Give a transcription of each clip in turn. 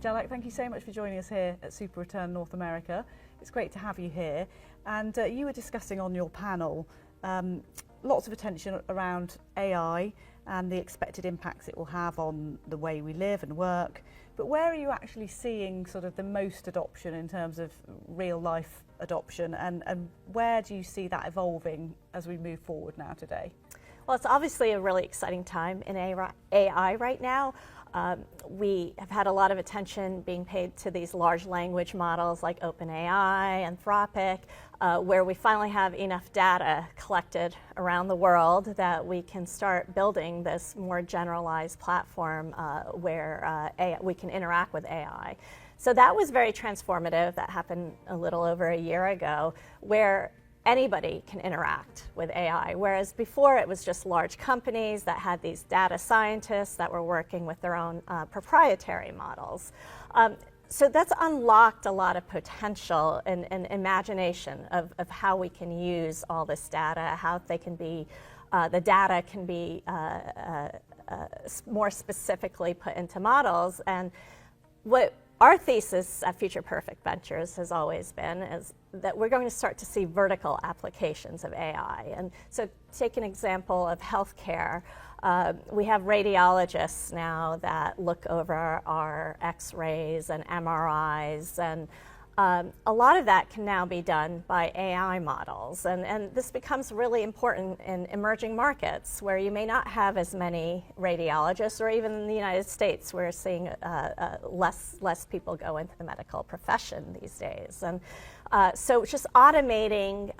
Jalak, thank you so much for joining us here at SuperReturn North America. It's great to have you here. And you were discussing on your panel lots of attention around AI and the expected impacts it will have on the way we live and work. But where are you actually seeing sort of the most adoption in terms of real life adoption, and where do you see that evolving as we move forward now today? Well, it's obviously a really exciting time in AI right now. We have had a lot of attention being paid to these large language models like OpenAI, Anthropic, where we finally have enough data collected around the world that we can start building this more generalized platform where we can interact with AI. So that was very transformative. That happened a little over a year ago, where anybody can interact with AI, whereas before it was just large companies that had these data scientists that were working with their own proprietary models. So that's unlocked a lot of potential and imagination of how we can use all this data, how they can be, the data can be more specifically put into models. And what our thesis at Future Perfect Ventures has always been is that we're going to start to see vertical applications of AI. And so take an example of healthcare. We have radiologists now that look over our X-rays and MRIs, and a lot of that can now be done by AI models. And this becomes really important in emerging markets where you may not have as many radiologists, or even in the United States, we're seeing less people go into the medical profession these days. And so just automating,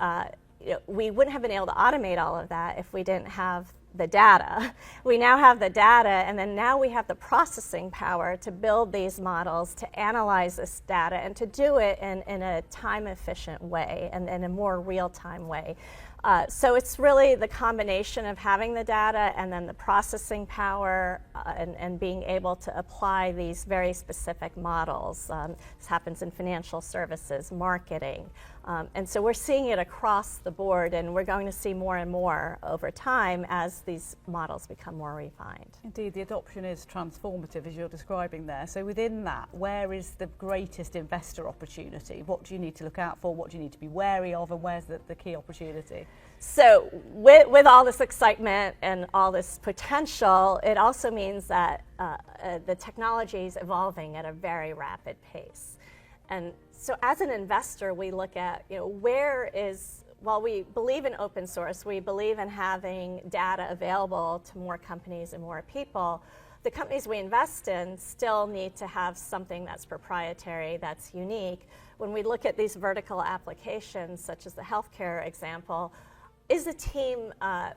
we wouldn't have been able to automate all of that if we didn't have the data. We now have the data, and then now we have the processing power to build these models, to analyze this data, and to do it in a time-efficient way and in a more real-time way. So it's really the combination of having the data and then the processing power and being able to apply these very specific models. This happens in financial services, marketing. And so we're seeing it across the board, and we're going to see more and more over time as these models become more refined. Indeed, the adoption is transformative, as you're describing there. So within that, where is the greatest investor opportunity? What do you need to look out for? What do you need to be wary of? And where's the key opportunity? So with all this excitement and all this potential, it also means that the technology is evolving at a very rapid pace. And so as an investor, we look at, while we believe in open source, we believe in having data available to more companies and more people, the companies we invest in still need to have something that's proprietary, that's unique. When we look at these vertical applications, such as the healthcare example, is the team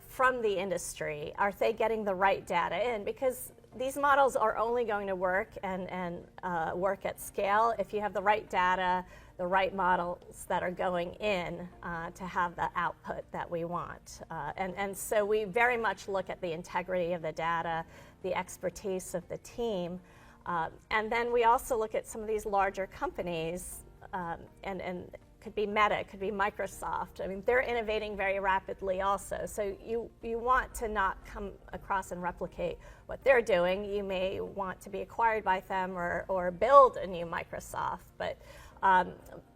from the industry, are they getting the right data in? Because these models are only going to work and work at scale if you have the right data, the right models that are going in to have the output that we want. And so we very much look at the integrity of the data, the expertise of the team, and then we also look at some of these larger companies, and could be Meta, could be Microsoft. I mean, they're innovating very rapidly also. So you want to not come across and replicate what they're doing. You may want to be acquired by them or build a new Microsoft. But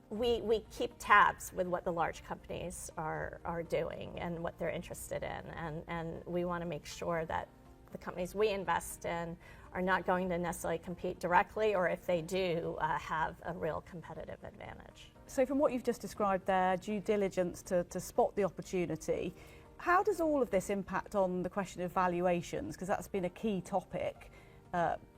we keep tabs with what the large companies are doing and what they're interested in. And we want to make sure that the companies we invest in are not going to necessarily compete directly, or if they do, have a real competitive advantage. So from what you've just described there, due diligence to spot the opportunity, how does all of this impact on the question of valuations? Because that's been a key topic,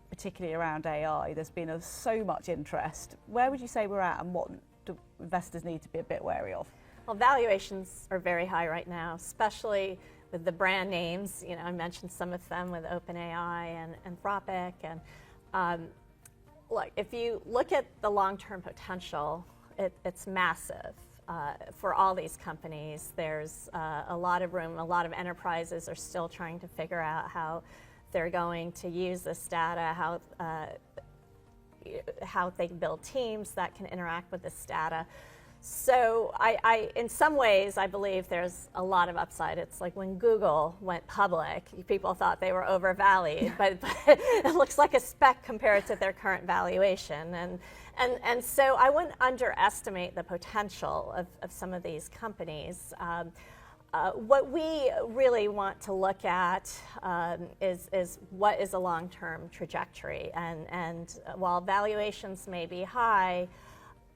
particularly around AI. There's been so much interest. Where would you say we're at, and what do investors need to be a bit wary of? Well, valuations are very high right now, especially with the brand names. I mentioned some of them with OpenAI and Anthropic. And look, if you look at the long-term potential, it's massive for all these companies. There's a lot of room. A lot of enterprises are still trying to figure out how they're going to use this data, how they build teams that can interact with this data. So in some ways, I believe there's a lot of upside. It's like when Google went public, people thought they were overvalued, but it looks like a speck compared to their current valuation. And so I wouldn't underestimate the potential of some of these companies. What we really want to look at is what is a long-term trajectory. And while valuations may be high,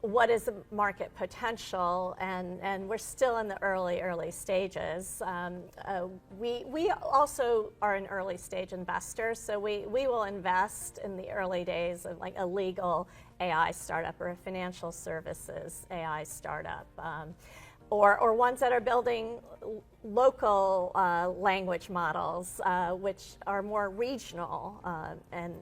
what is the market potential? And we're still in the early stages. We also are an early stage investor, so we will invest in the early days of like a legal AI startup or a financial services AI startup. Or ones that are building local language models, which are more regional and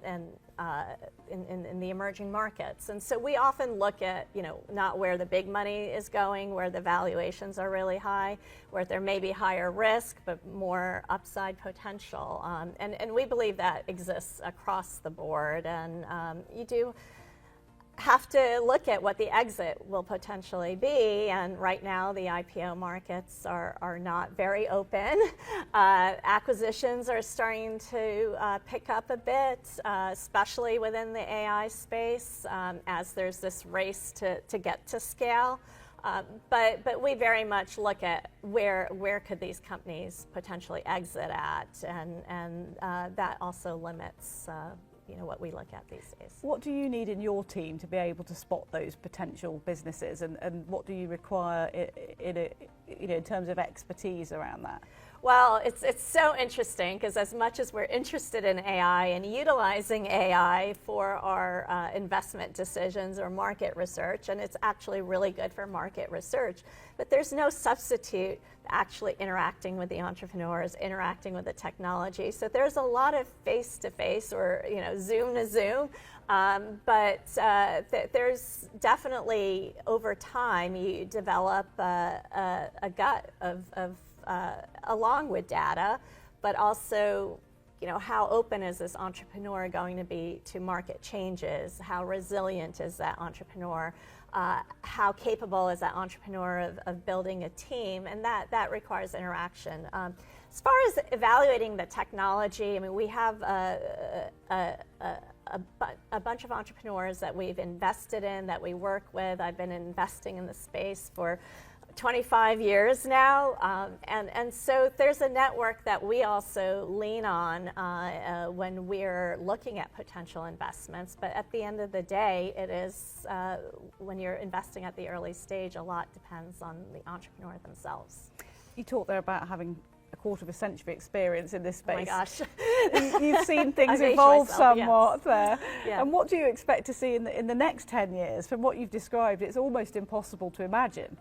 in the emerging markets. And so we often look at, not where the big money is going, where the valuations are really high, where there may be higher risk, but more upside potential. And we believe that exists across the board. And you do have to look at what the exit will potentially be, and right now the IPO markets are not very open. Acquisitions are starting to pick up a bit, especially within the AI space, as there's this race to get to scale. But we very much look at where could these companies potentially exit at, and that also limits what we look at these days. What do you need in your team to be able to spot those potential businesses, and what do you require in terms of expertise around that? Well, it's so interesting because as much as we're interested in AI and utilizing AI for our investment decisions or market research, and it's actually really good for market research, but there's no substitute actually interacting with the entrepreneurs, interacting with the technology. So there's a lot of face-to-face or Zoom to Zoom, but there's definitely over time you develop a gut of along with data, but also how open is this entrepreneur going to be to market changes? How resilient is that entrepreneur? How capable is that entrepreneur of building a team? And that requires interaction. As far as evaluating the technology, I mean, we have a bunch of entrepreneurs that we've invested in, that we work with. I've been investing in the space for 25 years now, and so there's a network that we also lean on when we're looking at potential investments. But at the end of the day, it is when you're investing at the early stage, a lot depends on the entrepreneur themselves. You talked there about having a quarter of a century experience in this space. Oh my gosh. You've seen things evolve somewhat, yes. there. Yeah. And what do you expect to see in the next 10 years? From what you've described, it's almost impossible to imagine.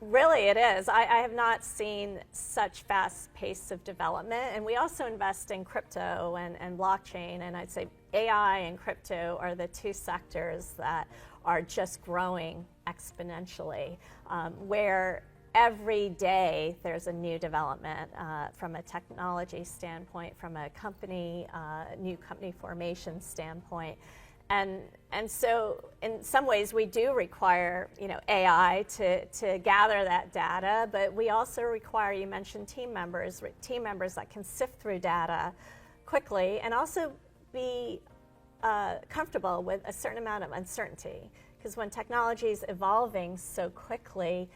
Really, it is. I have not seen such fast pace of development. And we also invest in crypto and blockchain. And I'd say AI and crypto are the two sectors that are just growing exponentially, where every day there's a new development from a technology standpoint, from a company, new company formation standpoint. And so in some ways we do require AI to gather that data, but we also require, you mentioned team members that can sift through data quickly and also be comfortable with a certain amount of uncertainty. Because when technology is evolving so quickly,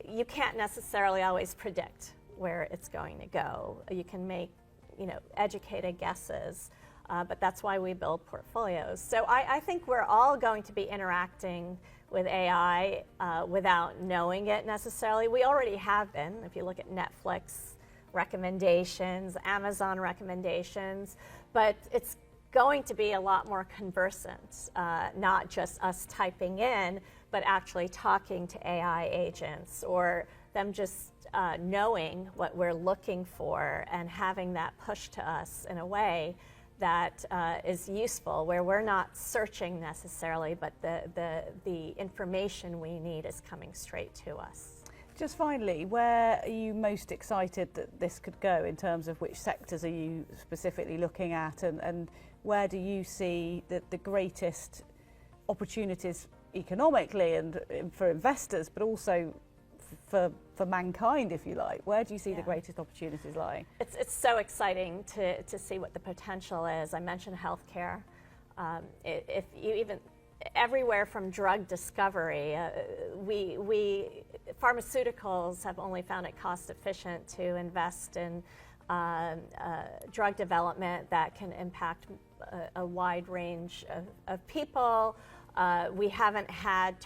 you can't necessarily always predict where it's going to go. You can make educated guesses. But that's why we build portfolios. So I think we're all going to be interacting with AI without knowing it necessarily. We already have been. If you look at Netflix recommendations, Amazon recommendations, but it's going to be a lot more conversant, not just us typing in, but actually talking to AI agents, or them just knowing what we're looking for and having that push to us in a way that is useful, where we're not searching necessarily, but the information we need is coming straight to us. Just finally, where are you most excited that this could go in terms of which sectors are you specifically looking at, and where do you see the greatest opportunities economically and for investors, but also for mankind, if you like? Where do you see the greatest opportunities lying? It's so exciting to see what the potential is. I mentioned healthcare. If you even everywhere from drug discovery, pharmaceuticals have only found it cost efficient to invest in drug development that can impact a wide range of people. We haven't had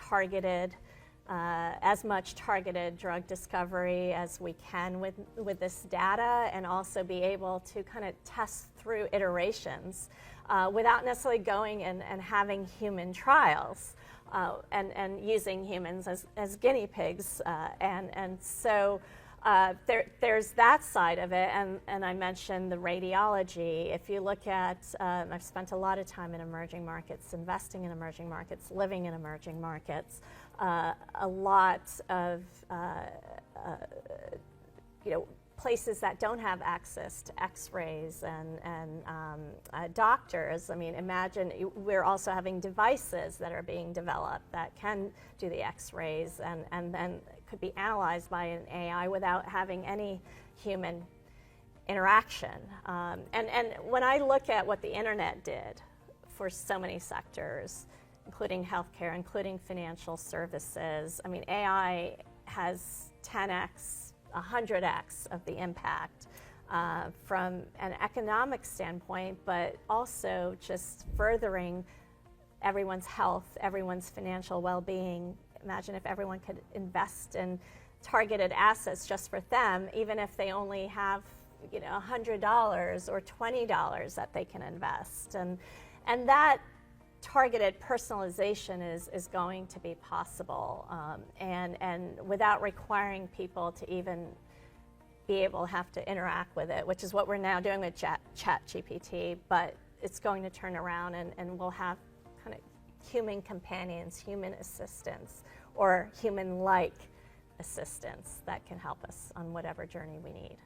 as much targeted drug discovery as we can with this data, and also be able to kind of test through iterations without necessarily going and having human trials and using humans as guinea pigs. And so there's that side of it, and I mentioned the radiology. If you look at, I've spent a lot of time in emerging markets, investing in emerging markets, living in emerging markets. A lot of places that don't have access to X-rays and doctors. I mean, imagine we're also having devices that are being developed that can do the X-rays and then could be analyzed by an AI without having any human interaction. And when I look at what the internet did for so many sectors, including healthcare, including financial services, I mean, AI has 10x, 100x of the impact from an economic standpoint, but also just furthering everyone's health, everyone's financial well-being. Imagine if everyone could invest in targeted assets just for them, even if they only have $100 or $20 that they can invest. And that targeted personalization is going to be possible, and without requiring people to even be able to have to interact with it, which is what we're now doing with ChatGPT, but it's going to turn around and we'll have kind of human companions, human assistants, or human-like assistants that can help us on whatever journey we need.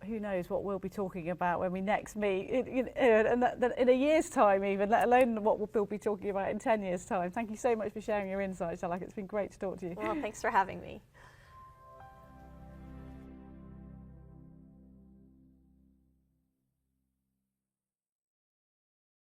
Who knows what we'll be talking about when we next meet, and in a year's time even, let alone what we'll be talking about in 10 years' time. Thank you so much for sharing your insights, Jalak. It's been great to talk to you. Well, thanks for having me.